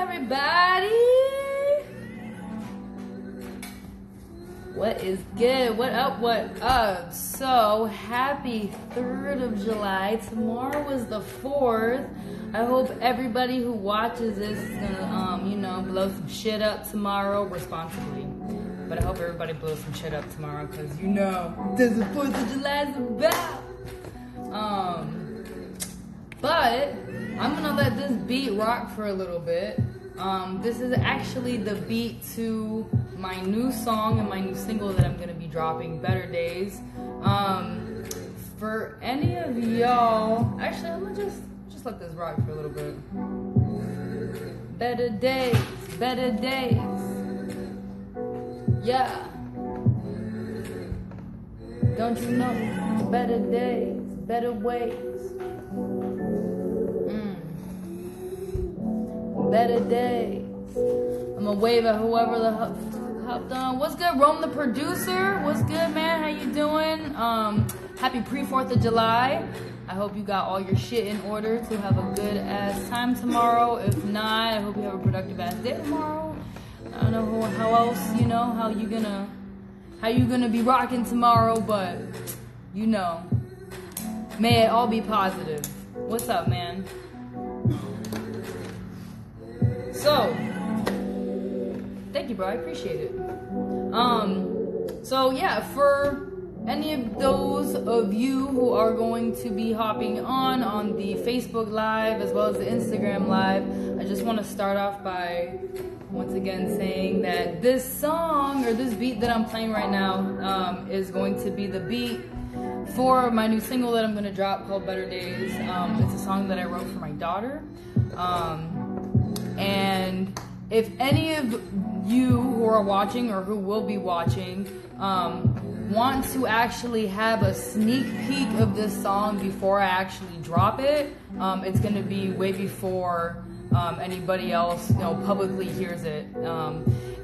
everybody? What is good? What up? What up? So happy 3rd of July. Tomorrow is the 4th. I hope everybody who watches this is gonna, blow some shit up tomorrow responsibly. But I hope everybody blows some shit up tomorrow because that's what 4th of July is about. But I'm gonna let this beat rock for a little bit. This is actually the beat to my new song and my new single that I'm gonna be dropping, Better Days. For any of y'all, actually I'm gonna just let this rock for a little bit. Better days, better days. Yeah. Don't you know? Better days, better ways. Better days. I'm gonna wave at whoever the hopped on. What's good, Rome the producer? What's good, man? How you doing? Happy pre-4th of July. I hope you got all your shit in order to have a good ass time tomorrow. If not, I hope you have a productive ass day tomorrow. I don't know how else, how you gonna be rocking tomorrow, but may it all be positive. What's up, man? So, thank you, bro. I appreciate it. So yeah, for any of those of you who are going to be hopping on the Facebook Live as well as the Instagram Live, I just want to start off by once again saying that this song or this beat that I'm playing right now is going to be the beat for my new single that I'm going to drop called Better Days. It's a song that I wrote for my daughter. And if any of you who are watching or who will be watching want to actually have a sneak peek of this song before I actually drop it, it's going to be way before anybody else publicly hears it.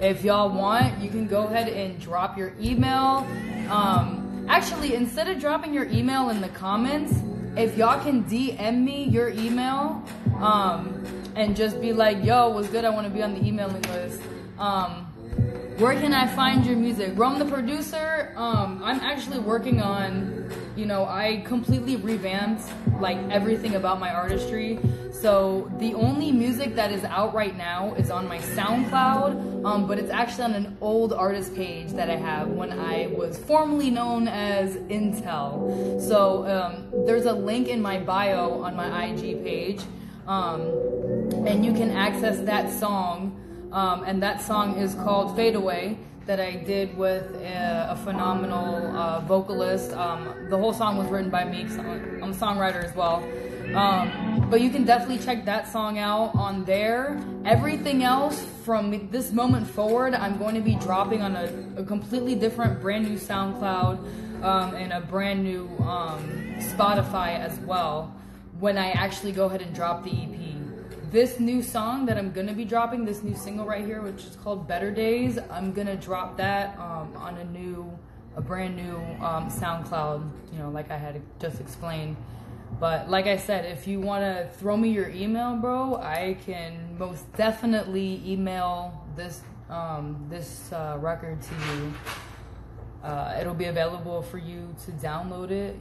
If y'all want, you can go ahead and drop your email. Actually, instead of dropping your email in the comments, if y'all can DM me your email and just be like, yo, what's good? I want to be on the emailing list. Where can I find your music? Rome the producer, I'm actually working on, I completely revamped like everything about my artistry. So the only music that is out right now is on my SoundCloud, but it's actually on an old artist page that I have when I was formerly known as Intel. So there's a link in my bio on my IG page, and you can access that song. And that song is called Fade Away, that I did with a phenomenal vocalist. The whole song was written by me, because I'm a songwriter as well. But you can definitely check that song out on there. Everything else from this moment forward, I'm going to be dropping on a completely different brand new SoundCloud and a brand new Spotify as well when I actually go ahead and drop the EP. This new song that I'm gonna be dropping, this new single right here, which is called Better Days, I'm gonna drop that on a brand new SoundCloud, like I had just explained. But like I said, if you wanna throw me your email, bro, I can most definitely email this record to you. It'll be available for you to download it,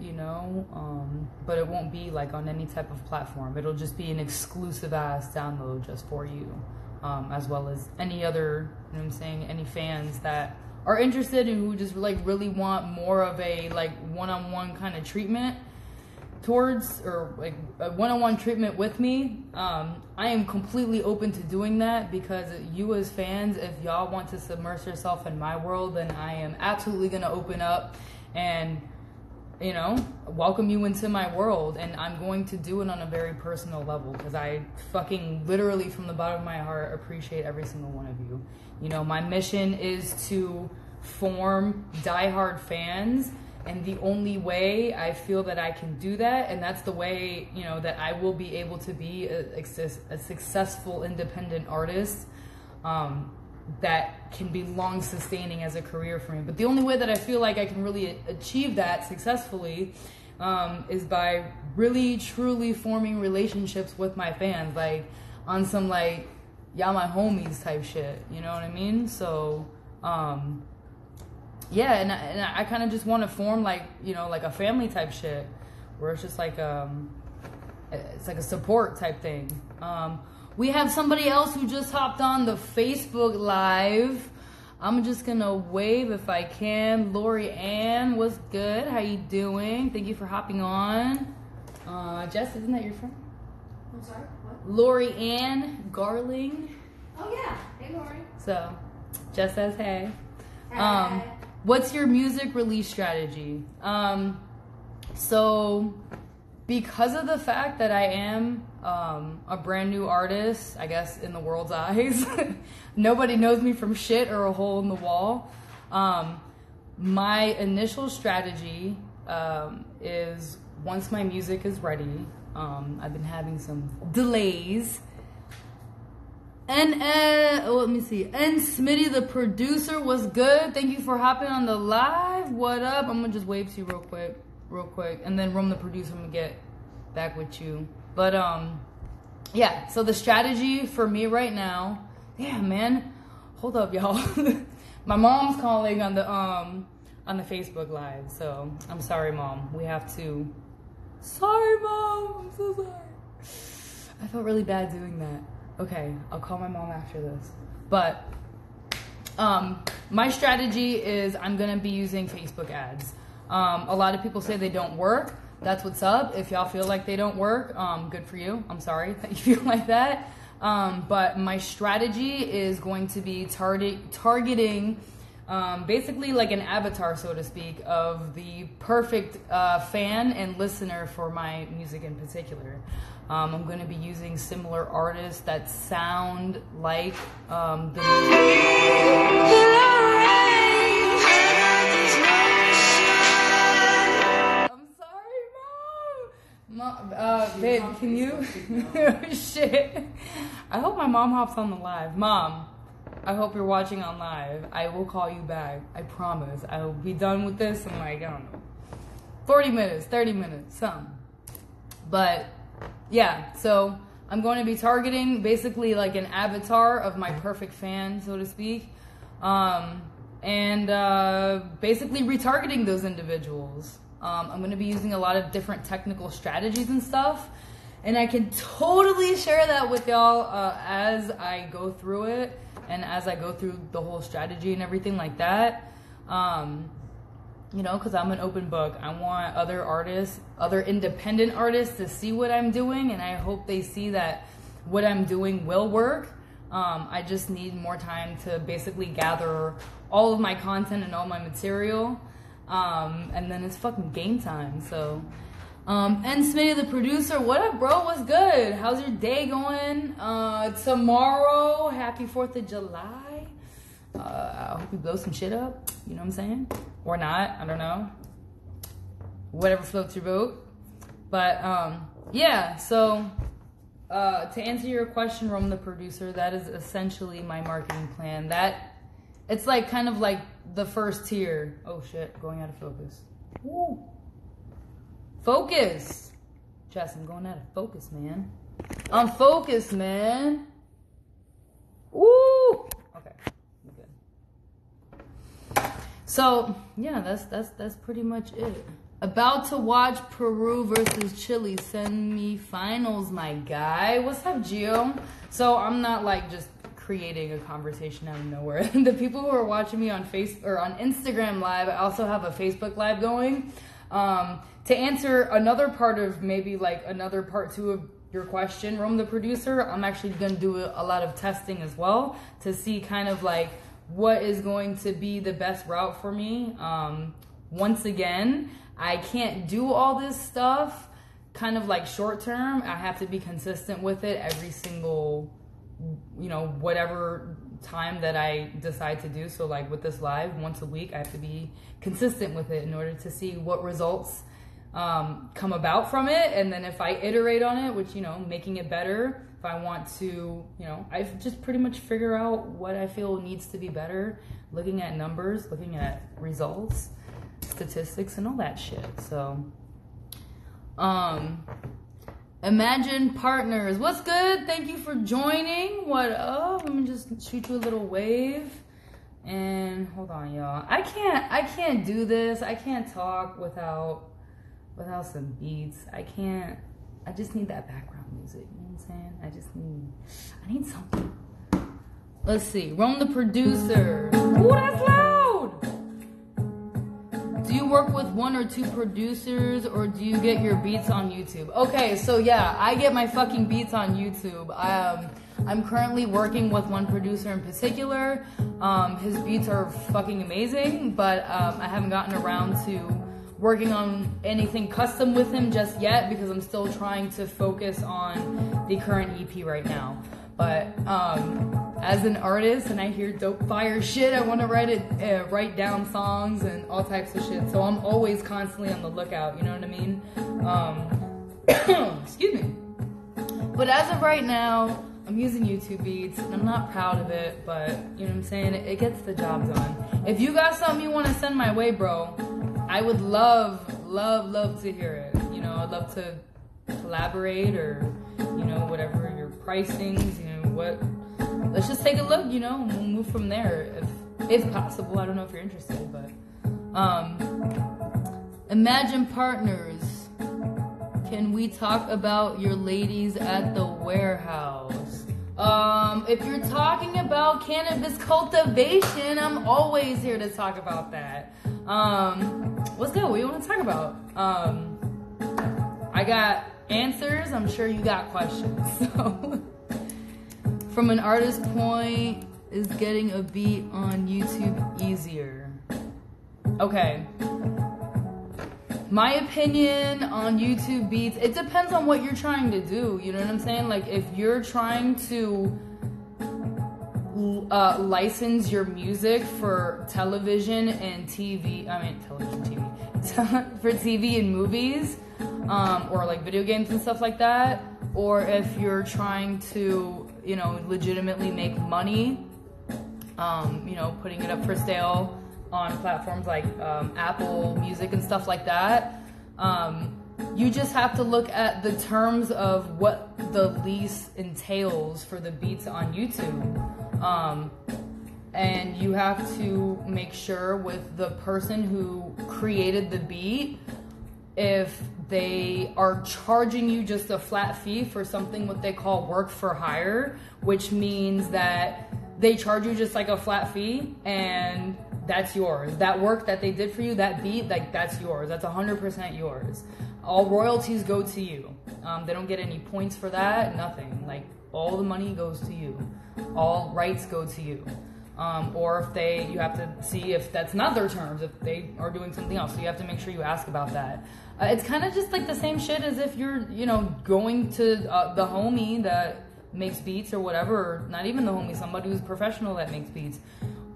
but it won't be like on any type of platform. It'll just be an exclusive ass download just for you, as well as any other, any fans that are interested and who just like really want more of a like one-on-one kind of treatment towards, or like a one-on-one treatment with me. I am completely open to doing that, because you as fans, if y'all want to submerge yourself in my world, then I am absolutely gonna open up and welcome you into my world. And I'm going to do it on a very personal level, because I fucking literally from the bottom of my heart appreciate every single one of you. My mission is to form diehard fans, and the only way I feel that I can do that, and that's the way, that I will be able to be a successful independent artist that can be long sustaining as a career for me. But the only way that I feel like I can really achieve that successfully is by really truly forming relationships with my fans, like on some like y'all my homies type shit. You know what I mean? So, yeah, and I kind of just want to form like, you know, like a family type shit where it's just like, it's like a support type thing. We have somebody else who just hopped on the Facebook Live. I'm just gonna wave if I can. Lori Ann, what's good? How you doing? Thank you for hopping on. Jess, isn't that your friend? I'm sorry, what? Lori Ann Garling. Oh yeah, hey Lori. So, Jess says hey. Hey. What's your music release strategy? So, because of the fact that I am a brand new artist, I guess in the world's eyes, nobody knows me from shit or a hole in the wall. My initial strategy is once my music is ready, I've been having some delays. And let me see. And Smitty, the producer, was good. Thank you for hopping on the live. What up? I'm gonna just wave to you real quick, and then Rum, the producer, I'm gonna get back with you. But yeah. So the strategy for me right now, yeah, man. Hold up, y'all. My mom's calling on the Facebook Live. So I'm sorry, Mom. We have to. Sorry, Mom. I'm so sorry. I felt really bad doing that. Okay, I'll call my mom after this. But my strategy is I'm gonna be using Facebook ads. A lot of people say they don't work. That's what's up. If y'all feel like they don't work, good for you. I'm sorry that you feel like that. But my strategy is going to be targeting basically like an avatar, so to speak, of the perfect fan and listener for my music in particular. I'm going to be using similar artists that sound like the music. I'm sorry, Mom. Babe, can you? Shit. I hope my mom hops on the live. Mom, I hope you're watching on live. I will call you back. I promise. I will be done with this in like, I don't know, 40 minutes, 30 minutes, something. But yeah, so I'm going to be targeting basically like an avatar of my perfect fan, so to speak. And basically retargeting those individuals. I'm going to be using a lot of different technical strategies and stuff. And I can totally share that with y'all as I go through it. And as I go through the whole strategy and everything like that, you know, because I'm an open book. I want other artists, other independent artists to see what I'm doing. And I hope they see that what I'm doing will work. I just need more time to basically gather all of my content and all my material. And then it's fucking game time. So, and Smitty, the producer, what up, bro? What's good? How's your day going? Tomorrow, happy 4th of July. I hope you blow some shit up. You know what I'm saying? Or not, I don't know. Whatever floats your boat. But, yeah, so, to answer your question, Rome, the producer, that is essentially my marketing plan. It's like kind of like the first tier. Oh shit, going out of focus. Woo. Focus. Jess, I'm going out of focus, man. I'm focused, man. Woo. Okay, I'm good. So yeah, that's pretty much it. About to watch Peru versus Chile semi-finals, my guy. What's up, Gio? So I'm not like just creating a conversation out of nowhere. The people who are watching me on on Instagram Live, I also have a Facebook Live going. To answer another part of maybe like another part 2 of your question, Rome the producer, I'm actually going to do a lot of testing as well to see kind of like what is going to be the best route for me. Once again, I can't do all this stuff kind of like short term. I have to be consistent with it every single, you know, whatever time that I decide to do. So like with this live once a week, I have to be consistent with it in order to see what results come about from it. And then if I iterate on it, which, you know, making it better, if I want to, you know, I just pretty much figure out what I feel needs to be better, looking at numbers, looking at results, statistics, and all that shit. So, Imagine Partners. What's good? Thank you for joining. What up? Let me just shoot you a little wave. And hold on, y'all. I can't do this. I can't talk without some beats. I just need that background music. You know what I'm saying? I need something. Let's see. Rome the producer. Ooh, that's loud. Do you work with 1 or 2 producers, or do you get your beats on YouTube? Okay, so yeah, I get my fucking beats on YouTube. I'm currently working with one producer in particular. His beats are fucking amazing, but I haven't gotten around to working on anything custom with him just yet because I'm still trying to focus on the current EP right now. But as an artist and I hear dope fire shit, I want to write down songs and all types of shit. So I'm always constantly on the lookout, you know what I mean? Excuse me. But as of right now, I'm using YouTube beats and I'm not proud of it, but you know what I'm saying? It gets the job done. If you got something you want to send my way, bro, I would love to hear it. You know, I'd love to collaborate, or you know, whatever your pricings, you know, what, let's just take a look, you know, and we'll move from there if possible. I don't know if you're interested, but Imagine Partners. Can we talk about your ladies at the warehouse? If you're talking about cannabis cultivation, I'm always here to talk about that. What's good? What do you want to talk about? I got answers. I'm sure you got questions. So, from an artist point, is getting a beat on YouTube easier? Okay. My opinion on YouTube beats, it depends on what you're trying to do. You know what I'm saying? Like, if you're trying to license your music for television and TV, for TV and movies, or like video games and stuff like that, or if you're trying to, you know, legitimately make money, you know, putting it up for sale on platforms like Apple Music and stuff like that, you just have to look at the terms of what the lease entails for the beats on YouTube. And you have to make sure with the person who created the beat, if they are charging you just a flat fee for something what they call work for hire, which means that they charge you just like a flat fee and that's yours. That work that they did for you, that beat, like that's yours. That's 100% yours. All royalties go to you. They don't get any points for that, nothing. Like all the money goes to you. All rights go to you. Or if you have to see if that's not their terms, if they are doing something else. So you have to make sure you ask about that. It's kind of just like the same shit as if you're, you know, going to the homie that makes beats or whatever, or not even the homie, somebody who's professional that makes beats.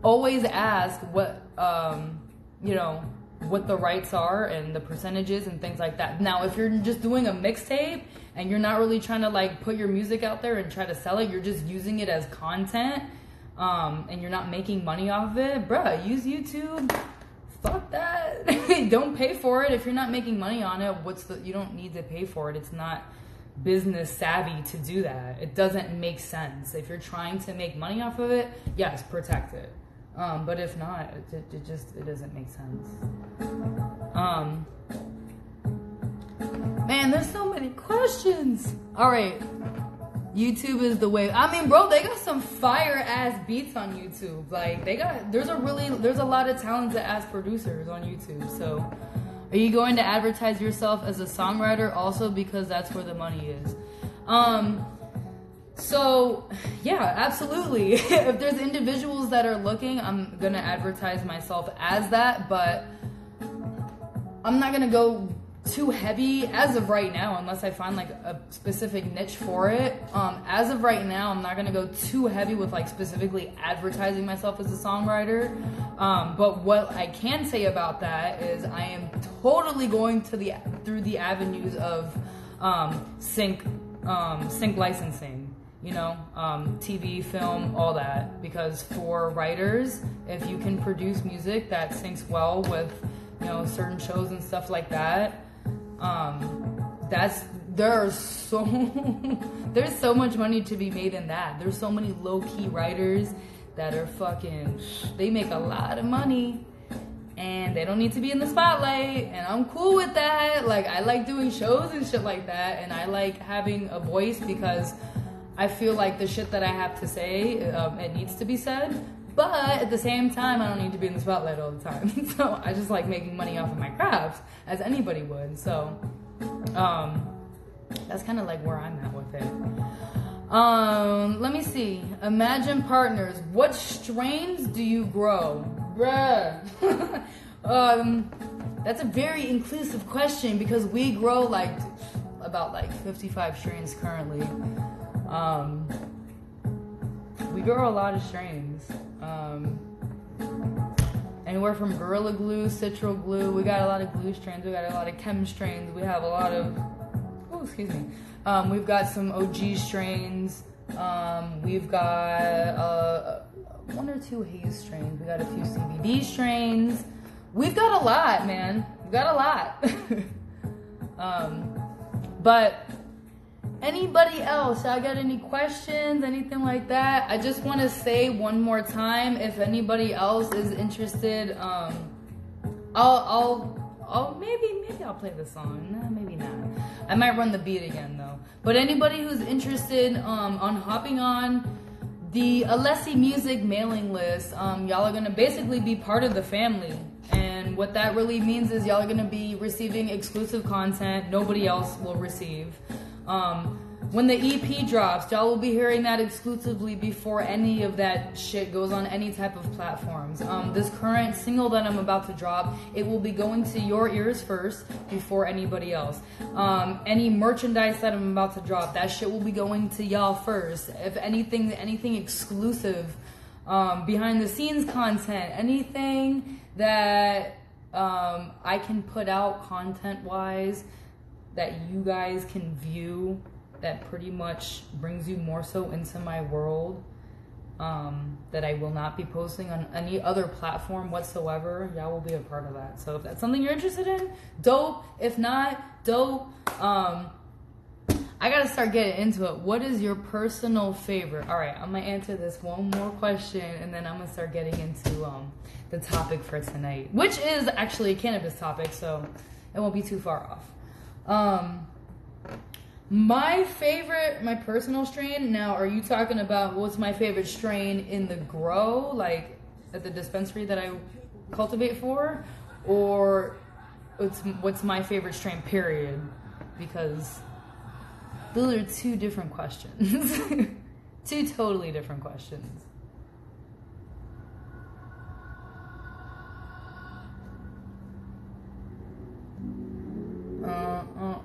Always ask what, you know, what the rights are and the percentages and things like that. Now, if you're just doing a mixtape and you're not really trying to like put your music out there and try to sell it, you're just using it as content, and you're not making money off of it, bruh, use YouTube. Fuck that. Don't pay for it. If you're not making money on it, you don't need to pay for it. It's not business savvy to do that. It doesn't make sense. If you're trying to make money off of it, yes, protect it. But if not, it doesn't make sense. Man, there's so many questions. All right. YouTube is the way. I mean, bro, they got some fire ass beats on YouTube. Like there's a lot of talented ass producers on YouTube. So are you going to advertise yourself as a songwriter also because that's where the money is? So yeah, absolutely. If there's individuals that are looking, I'm gonna advertise myself as that, but I'm not gonna go too heavy as of right now unless I find like a specific niche for it. As of right now, I'm not gonna go too heavy with like specifically advertising myself as a songwriter. But what I can say about that is I am totally going through the avenues of sync licensing. You know, TV, film, all that. Because for writers, if you can produce music that syncs well with, you know, certain shows and stuff like that, there's so much money to be made in that. There's so many low-key writers that are fucking, they make a lot of money and they don't need to be in the spotlight, and I'm cool with that. Like, I like doing shows and shit like that, and I like having a voice because I feel like the shit that I have to say, it needs to be said. But at the same time, I don't need to be in the spotlight all the time. So I just like making money off of my craft, as anybody would. So that's kind of like where I'm at with it. Let me see. Imagine partners. What strains do you grow? Bruh. That's a very inclusive question because we grow like about like 55 strains currently. We grow a lot of strains. Anywhere from Gorilla Glue, Citral Glue. We got a lot of glue strains. We got a lot of chem strains. We have a lot of, we've got some OG strains. We've got 1 or 2 haze strains. We got a few CBD strains. We've got a lot, man. We've got a lot. But anybody else? I got any questions, anything like that? I just want to say one more time, if anybody else is interested, maybe I'll play the song. No, maybe not. I might run the beat again though. But anybody who's interested on hopping on the Alessi Music mailing list, y'all are gonna basically be part of the family. And what that really means is y'all are gonna be receiving exclusive content nobody else will receive. When the EP drops, y'all will be hearing that exclusively before any of that shit goes on any type of platforms. This current single that I'm about to drop, it will be going to your ears first before anybody else. Any merchandise that I'm about to drop, that shit will be going to y'all first. If anything exclusive, behind the scenes content, anything that I can put out content wise that you guys can view, that pretty much brings you more so into my world, that I will not be posting on any other platform whatsoever, y'all will be a part of that. So if that's something you're interested in, dope. If not, dope. I gotta start getting into it. What is your personal favorite? All right, I'm gonna answer this one more question and then I'm gonna start getting into the topic for tonight, which is actually a cannabis topic, so it won't be too far off. My personal strain. Now, are you talking about what's my favorite strain in the grow, like at the dispensary that I cultivate for, or what's my favorite strain, period? Because those are two different questions. Two totally different questions. I'll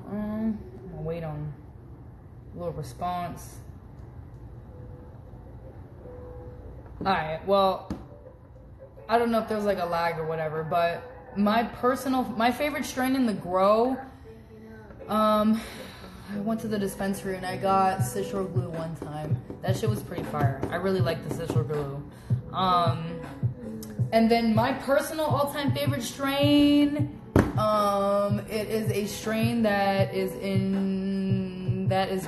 wait on a little response. Alright, well, I don't know if there's like a lag or whatever, but my favorite strain in the grow, I went to the dispensary and I got Citral Glue one time. That shit was pretty fire. I really like the Citral Glue. And then my personal all-time favorite strain, it is a strain that is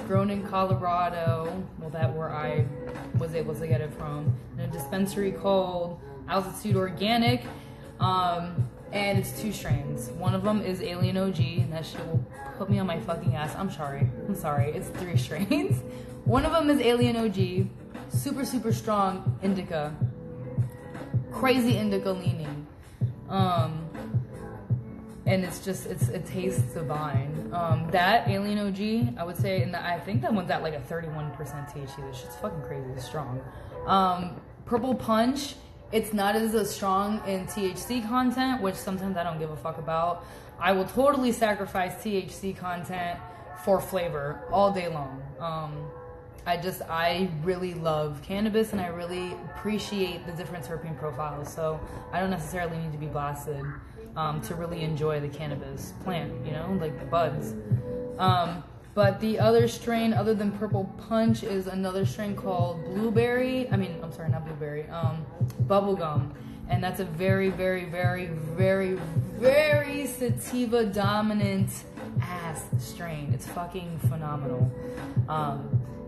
grown in Colorado. Well, that where I was able to get it from, in a dispensary called Altitude Organic. And it's 2 strains. One of them is Alien OG, and that shit will put me on my fucking ass. I'm sorry. It's 3 strains. One of them is Alien OG, super, super strong indica. Crazy indica leaning. And it tastes divine. That Alien OG, I would say, and I think that one's at like a 31% THC. This shit's fucking crazy, it's strong. Purple Punch, it's not as strong in THC content, which sometimes I don't give a fuck about. I will totally sacrifice THC content for flavor all day long. I really love cannabis and I really appreciate the different terpene profiles. So I don't necessarily need to be blasted to really enjoy the cannabis plant, you know, like the buds. But the other strain other than Purple Punch is another strain called Bubblegum. And that's a very, very, very, very, very sativa dominant ass strain. It's fucking phenomenal.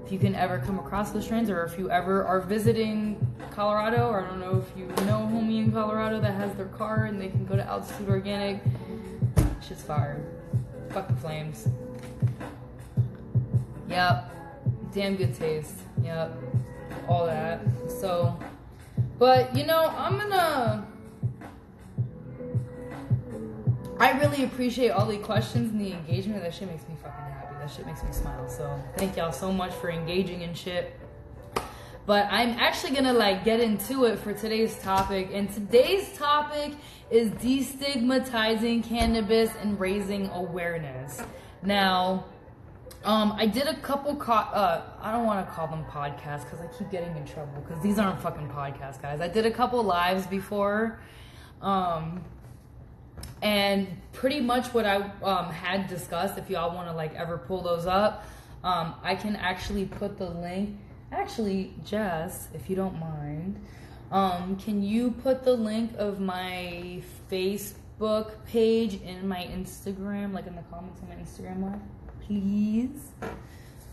If you can ever come across the strains, or if you ever are visiting Colorado, or I don't know if you know a homie in Colorado that has their car and they can go to Altitude Organic, shit's fire. Fuck the flames. Yep. Damn good taste. Yep. All that. So, but you know, I really appreciate all the questions and the engagement. That shit makes me fucking happy. That shit makes me smile. So thank y'all so much for engaging and shit. But I'm actually gonna like get into it for today's topic. And today's topic is destigmatizing cannabis and raising awareness. Now, I did a couple, I don't want to call them podcasts because I keep getting in trouble because these aren't fucking podcasts, guys. I did a couple lives before, and pretty much what I had discussed, if y'all want to like ever pull those up, I can actually put the link. Actually, Jess, if you don't mind, can you put the link of my Facebook page in my Instagram, like in the comments on my Instagram live? Please.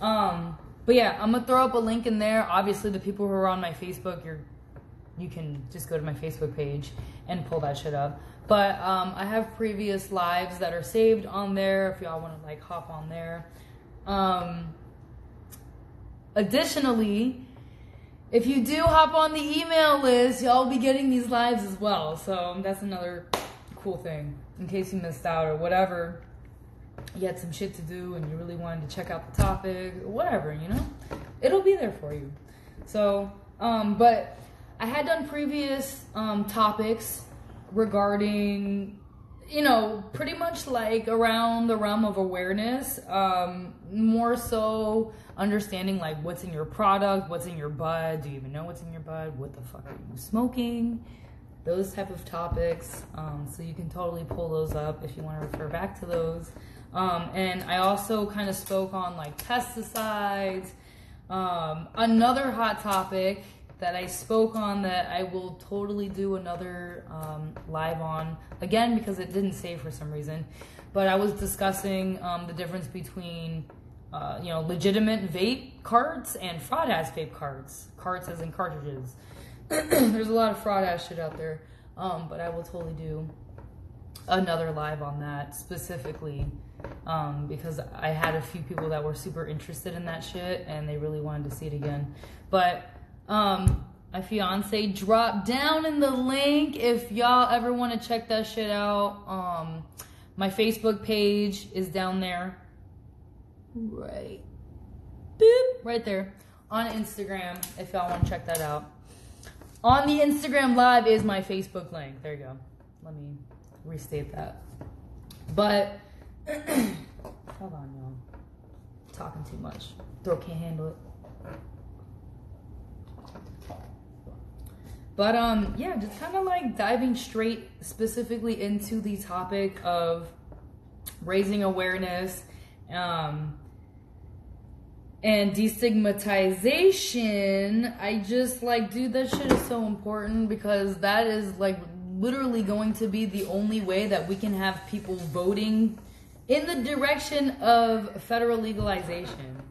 But yeah, I'm gonna throw up a link in there. Obviously, the people who are on my Facebook, you can just go to my Facebook page and pull that shit up. But I have previous lives that are saved on there if y'all want to like hop on there. Additionally, if you do hop on the email list, y'all will be getting these lives as well. So that's another cool thing in case you missed out or whatever. You had some shit to do and you really wanted to check out the topic, whatever, you know, it'll be there for you. So, but I had done previous topics regarding, you know, pretty much like around the realm of awareness, more so understanding like what's in your product, what's in your bud, do you even know what's in your bud, what the fuck are you smoking, those type of topics. So you can totally pull those up if you want to refer back to those. And I also kind of spoke on like pesticides. Another hot topic that I spoke on that I will totally do another live on again because it didn't save for some reason. But I was discussing the difference between you know, legitimate vape carts and fraud ass vape carts. Carts as in cartridges. There's a lot of fraud ass shit out there. But I will totally do another live on that specifically. Because I had a few people that were super interested in that shit and they really wanted to see it again. But my fiance dropped down in the link if y'all ever want to check that shit out. My Facebook page is down there. Right. Boop. Right there. On Instagram if y'all want to check that out. On the Instagram live is my Facebook link. There you go. Let me restate that. But hold on, y'all. Talking too much. Throat can't handle it. But yeah, just kind of like diving straight specifically into the topic of raising awareness and destigmatization. I just like, dude, that shit is so important because that is like literally going to be the only way that we can have people voting in the direction of federal legalization.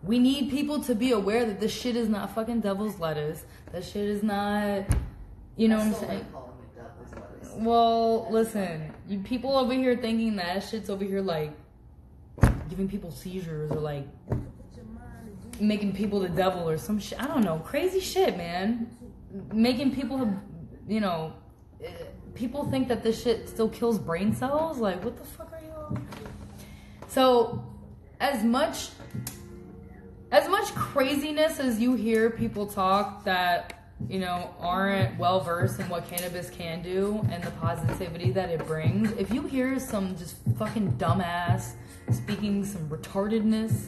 We need people to be aware that this shit is not fucking devil's lettuce. That shit is not, you know what I'm saying? Well, listen, you people over here thinking that shit's over here like giving people seizures or like making people the devil or some shit. I don't know, crazy shit, man. Making people, you know, people think that this shit still kills brain cells. Like, what the fuck are you? So, as much craziness as you hear people talk that, you know, aren't well versed in what cannabis can do and the positivity that it brings, if you hear some just fucking dumbass speaking some retardedness,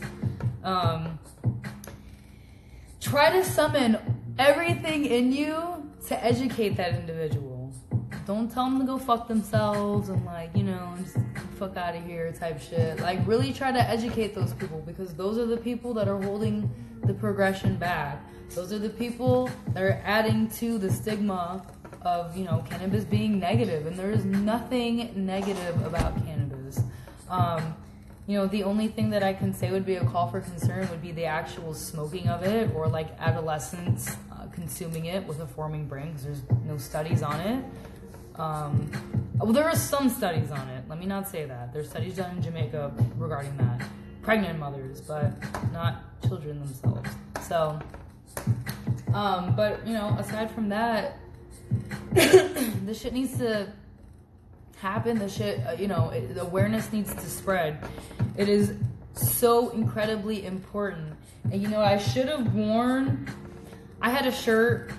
try to summon everything in you to educate that individual. Don't tell them to go fuck themselves and like, you know, just fuck out of here type shit. Like, really try to educate those people because those are the people that are holding the progression back. Those are the people that are adding to the stigma of, you know, cannabis being negative. And there is nothing negative about cannabis. You know, the only thing that I can say would be a call for concern would be the actual smoking of it, or like adolescents consuming it with a forming brain, because there's no studies on it. Well, there are some studies on it. Let me not say that. There's studies done in Jamaica regarding that. Pregnant mothers, but not children themselves. So, but, you know, aside from that, this shit needs to happen. The shit, you know, the awareness needs to spread. It is so incredibly important. And, you know, I should have worn... I had a shirt.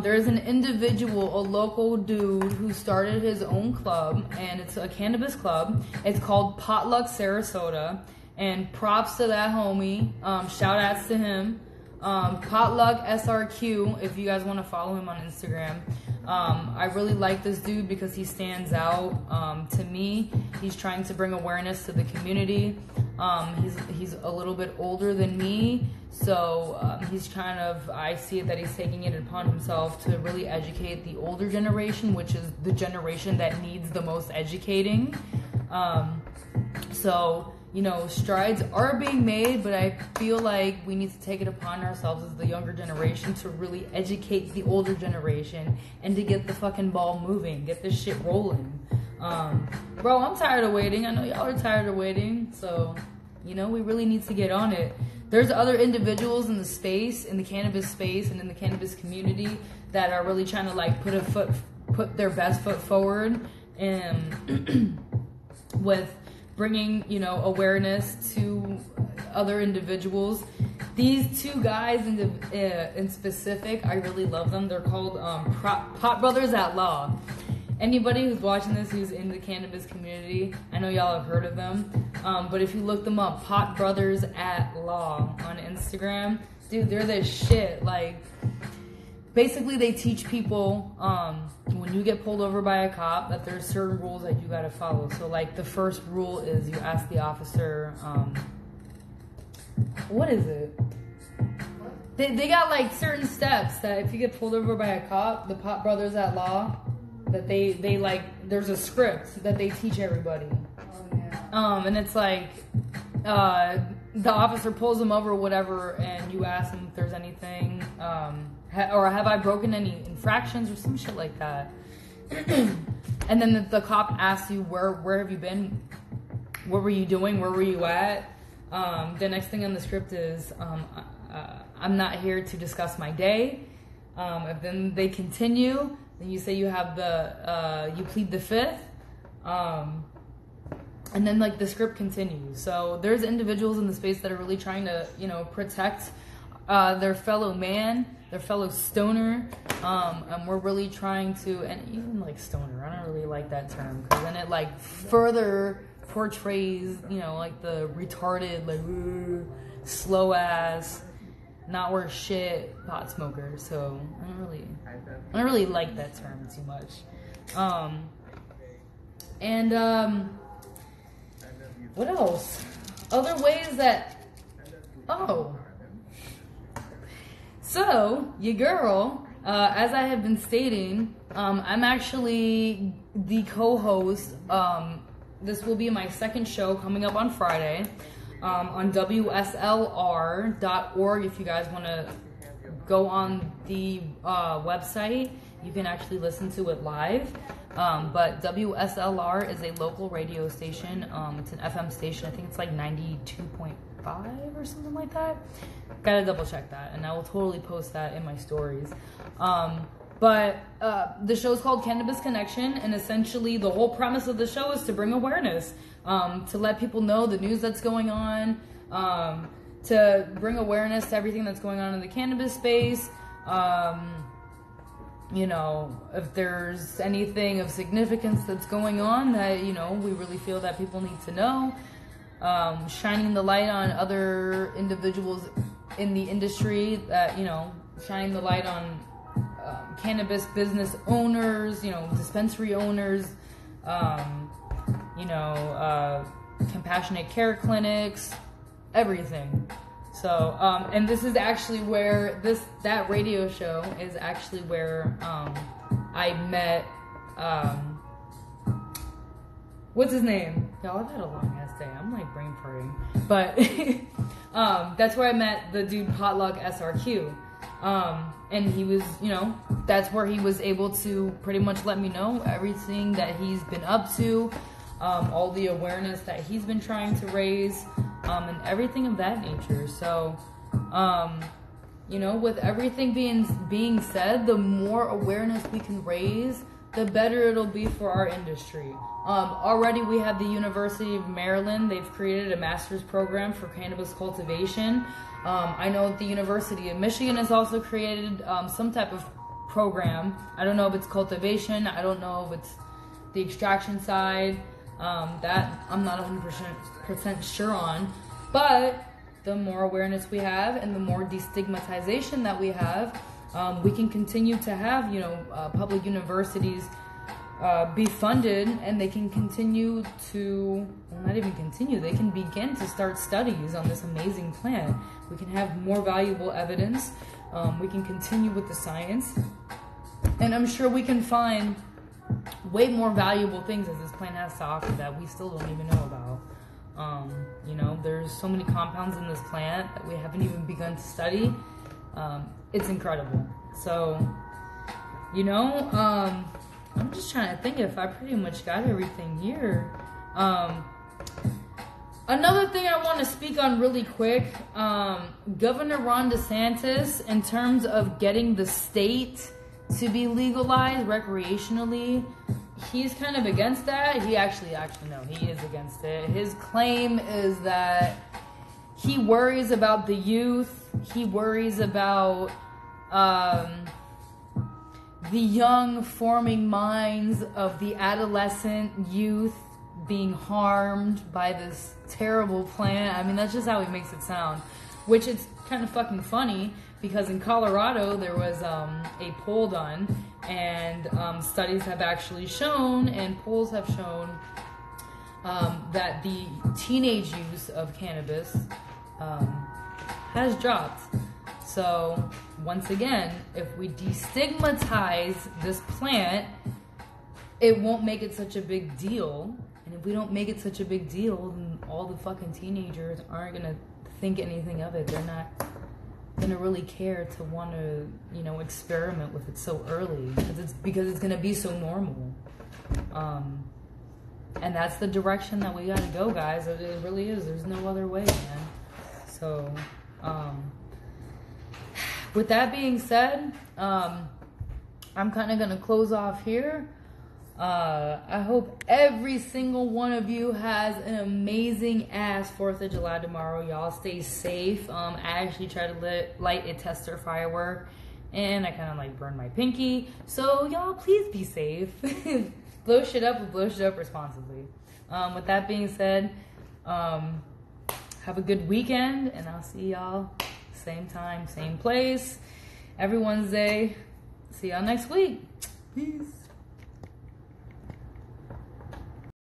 There's an individual, a local dude who started his own club, and it's a cannabis club. It's called Potlux Sarasota, and props to that homie. Shout outs to him. Potlux SRQ, if you guys want to follow him on Instagram. I really like this dude because he stands out to me. He's trying to bring awareness to the community. He's a little bit older than me, so he's kind of, I see it that he's taking it upon himself to really educate the older generation, which is the generation that needs the most educating. So, you know, strides are being made, but I feel like we need to take it upon ourselves as the younger generation to really educate the older generation and to get the fucking ball moving, get this shit rolling. Bro, I'm tired of waiting. I know y'all are tired of waiting. So, you know, we really need to get on it. There's other individuals in the space, in the cannabis space and in the cannabis community that are really trying to like put their best foot forward and with bringing, you know, awareness to other individuals. These two guys in specific, I really love them. They're called Pot Brothers at Law. Anybody who's watching this who's in the cannabis community, I know y'all have heard of them. But if you look them up, Pot Brothers at Law on Instagram, dude, they're the shit. Like, basically they teach people when you get pulled over by a cop that there's certain rules that you gotta follow. So like the first rule is you ask the officer, what is it? They got like certain steps that if you get pulled over by a cop, the Pot Brothers at Law, that they like, there's a script that they teach everybody. Oh, yeah. And it's like, the officer pulls them over or whatever, and you ask them if there's anything, or have I broken any infractions or some shit like that. And then the cop asks you, where have you been? What were you doing? Where were you at? The next thing on the script is, I'm not here to discuss my day. If then they continue, then you say you have you plead the fifth. And then like the script continues. So there's individuals in the space that are really trying to, you know, protect their fellow man, their fellow stoner. And we're really trying to, and even like stoner, I don't really like that term, because then it like further portrays, you know, like the retarded, like slow ass, not worth shit pot smoker. So I don't really like that term too much. What else? Other ways that, so your girl, as I have been stating, I'm actually the co-host. This will be my second show coming up on Friday, on WSLR.org. If you guys want to go on the website, you can actually listen to it live. But WSLR is a local radio station. It's an FM station. I think it's like 92.5 or something like that. Gotta double check that, and I will totally post that in my stories. But the show is called Cannabis Connection, and essentially the whole premise of the show is to bring awareness, to let people know the news that's going on, to bring awareness to everything that's going on in the cannabis space. You know, if there's anything of significance that's going on that, you know, we really feel that people need to know. Shining the light on other individuals in the industry that, you know, shining the light on cannabis business owners, you know, dispensary owners, you know, compassionate care clinics, everything. So, and this is actually where that radio show is actually where I met, what's his name? Y'all, I've had a long ass Day. I'm like brain farting. But that's where I met the dude Potlux SRQ. And he was, you know, that's where he was able to pretty much let me know everything that he's been up to, all the awareness that he's been trying to raise, and everything of that nature. So, you know, with everything being said, the more awareness we can raise, the better it'll be for our industry. Already we have the University of Maryland. They've created a master's program for cannabis cultivation. I know the University of Michigan has also created some type of program. I don't know if it's cultivation. I don't know if it's the extraction side. That I'm not 100% sure on. But the more awareness we have and the more destigmatization that we have, we can continue to have, you know, public universities be funded, and they can continue to, well, not even continue, they can begin to start studies on this amazing plant. We can have more valuable evidence. We can continue with the science. And I'm sure we can find way more valuable things as this plant has to offer that we still don't even know about. You know, there's so many compounds in this plant that we haven't even begun to study. It's incredible. So, you know, I'm just trying to think if I pretty much got everything here. Another thing I want to speak on really quick, Governor Ron DeSantis, in terms of getting the state to be legalized recreationally, he's kind of against that. He actually no, he is against it. His claim is that he worries about the youth. He worries about the young forming minds of the adolescent youth being harmed by this terrible plant. I mean, that's just how he makes it sound, which is kind of fucking funny, because in Colorado there was a poll done, and studies have actually shown, and polls have shown, that the teenage use of cannabis has dropped. So once again, if we destigmatize this plant, it won't make it such a big deal. And if we don't make it such a big deal, then all the fucking teenagers aren't gonna think anything of it. They're not gonna really care to want to, you know, experiment with it so early, because it's gonna be so normal. And that's the direction that we gotta go, guys. It really is. There's no other way, man. So, with that being said, I'm kind of gonna close off here. I hope every single one of you has an amazing ass 4th of July tomorrow. Y'all stay safe. I actually tried to light a tester firework, and I kind of like burned my pinky. So y'all, please be safe. Blow shit up, but blow shit up responsibly. With that being said, have a good weekend, and I'll see y'all same time, same place, every Wednesday. See y'all next week. Peace.